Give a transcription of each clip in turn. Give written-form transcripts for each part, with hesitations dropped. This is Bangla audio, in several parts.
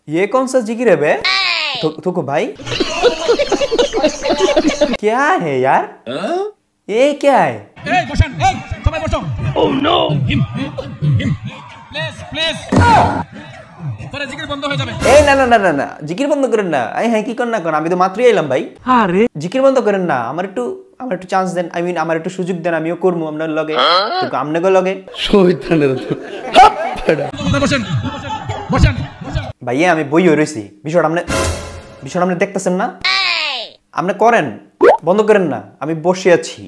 ये कौन सा जिक्र है बे? थुकु भाई क्या है यार? ये क्या है? Oh no! Please. তোরা জিকির বন্ধ হয়ে যাবে। এই না জিকির বন্ধ করেন না। হ্যাঁ কি করেন না কোন আমি তো মাত্রই এলাম ভাই। আরে জিকির বন্ধ করেন না। আমার একটু চান্স দেন। আই মিন আমার একটু সুযোগ দেন আমিও করব আপনার লগে। তো আমনেগো লগে শয়তানের তো। বসেন। ভাইয়া আমি বইও রইছি। বিষয়টা আপনি দেখতেছেন না? আপনি করেন। বন্ধ করেন না। আমি বসে আছি।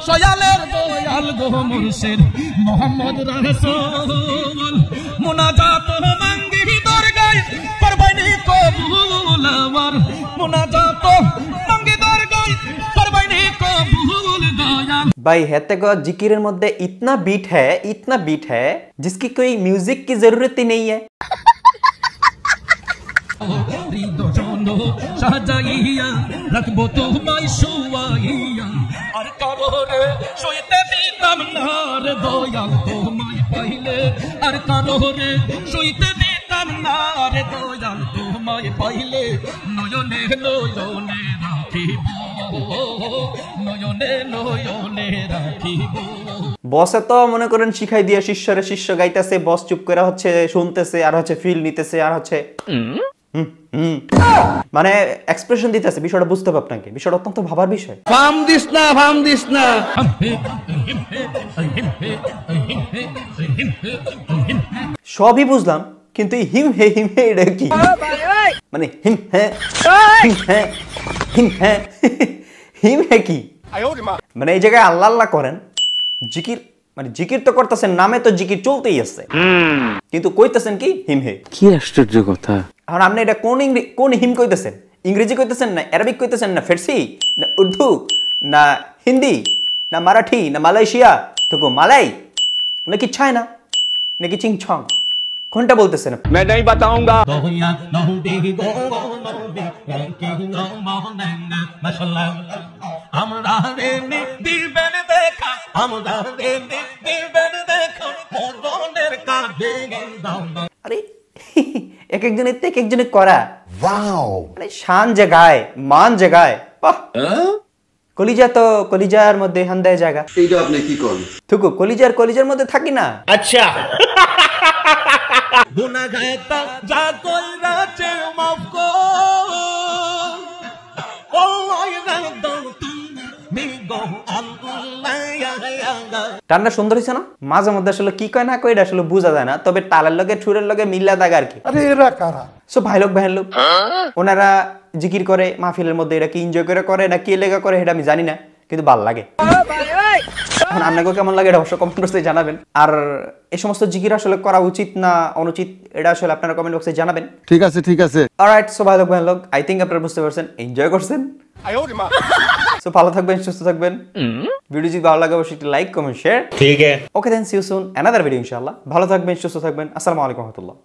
সয়ালের দয়াল গো মুর্শিদ মোহাম্মদ রাসূল মুনাজাত মাঙ্গি দরগায় করবানি কবুল আমার মুনাজাত মাঙ্গি দরগায় করবানি কবুল দয়াল भाई हेते को जिकिरेर मध्य इतना बीट है जिसकी कोई म्यूजिक की जरूरत ही नहीं है। সাজাইয়া রাখবো তোমায় শুয়াইয়া আর কারোরে শুইতে দিতাম না রে দয়াল তোমায় পাইলে আর কারোরে শুইতে দিতাম না রে দয়াল তোমায় পাইলে নয়নে রাখিব নয়নে রাখিব। বসে তো মনে করেন শিখাই দিয়া শিষ্য গাইতেছে, বস চুপ করে হচ্ছে শুনতেছে আর হচ্ছে ফিল নিতেছে আর হচ্ছে মানে এক্সপ্রেশন দিতেছে। বিষয়টা বুঝতে হবে আপনাকে। বিষয়টা অত্যন্ত ভাবার বিষয়। ফাম দিস না সবই বুঝলাম কিন্তু হিম হে এটা কি? মানে হিম হে কি? মানে এই জায়গায় আল্লাহ আল্লাহ করেন, জিকির মানে জিকির তো করতেছেন, নামে তো জিকির চলতেই আছে, কিন্তু কইতেছেন কি হিম হে। কি আশ্চর্য কথা। এখন আপনি এটা কোন হিম কইতেছেন? ইংরেজি কইতেছেন না আরবিক কইতেছেন না ফার্সি না উর্দু না হিন্দি না মারাঠি না মালয়েশিয়া তো মালাই নাকি চায়না নাকি চিংচং? কোনটা বলতেছেন? मैं नहीं बताऊंगा। আরে এক একজনে করা মানে শান জায়গায় মান জায়গায় কলিজার মধ্যে হান্দায় জায়গা। এইটা আপনি কি করেন? থুকু কলিজার মধ্যে থাকি না। আচ্ছা গুনাহগাতা যা কইরা চে মাফ কর ওই রাদো তুমি গো আল্লাহ। টান্না সুন্দর হইছে না? মাঝে মধ্যে আসলে কি কয় না কয় এটা আসলে বোঝা যায় না, তবে তালের লগে সুরের লগে মিল্লা দাগ আর কি। আরে এরা কারা? সো ভাই লোক ওনারা জিকির করে মাহফিলের মধ্যে, এটা কি এনজয় করে না কি লেগা করে এটা আমি জানি না, কিন্তু ভালো লাগে। এখন আপনাকে কেমন লাগে এটা অবশ্যই কমেন্ট বক্সে জানাবেন। আর এই সমস্ত জিকির আসলে করা উচিত না অনুচিত এটা আসলে আপনারা কমেন্ট বক্সে জানাবেন। ঠিক আছে। অলরাইট, সো ভাই লোক আই থিংক আপনারা বুঝতে পারছেন, এনজয় করছেন। সো ভালো থাকবেন, সুস্থ থাকবেন। ভিডিও যদি ভালো লাগে অবশ্যই লাইক কমেন্ট শেয়ার। ঠিক আছে, okay then see you soon another video ইনশাআল্লাহ। ভালো থাকবেন, সুস্থ থাকবেন। আসসালামু আলাইকুম ওয়া রাহমাতুল্লাহ।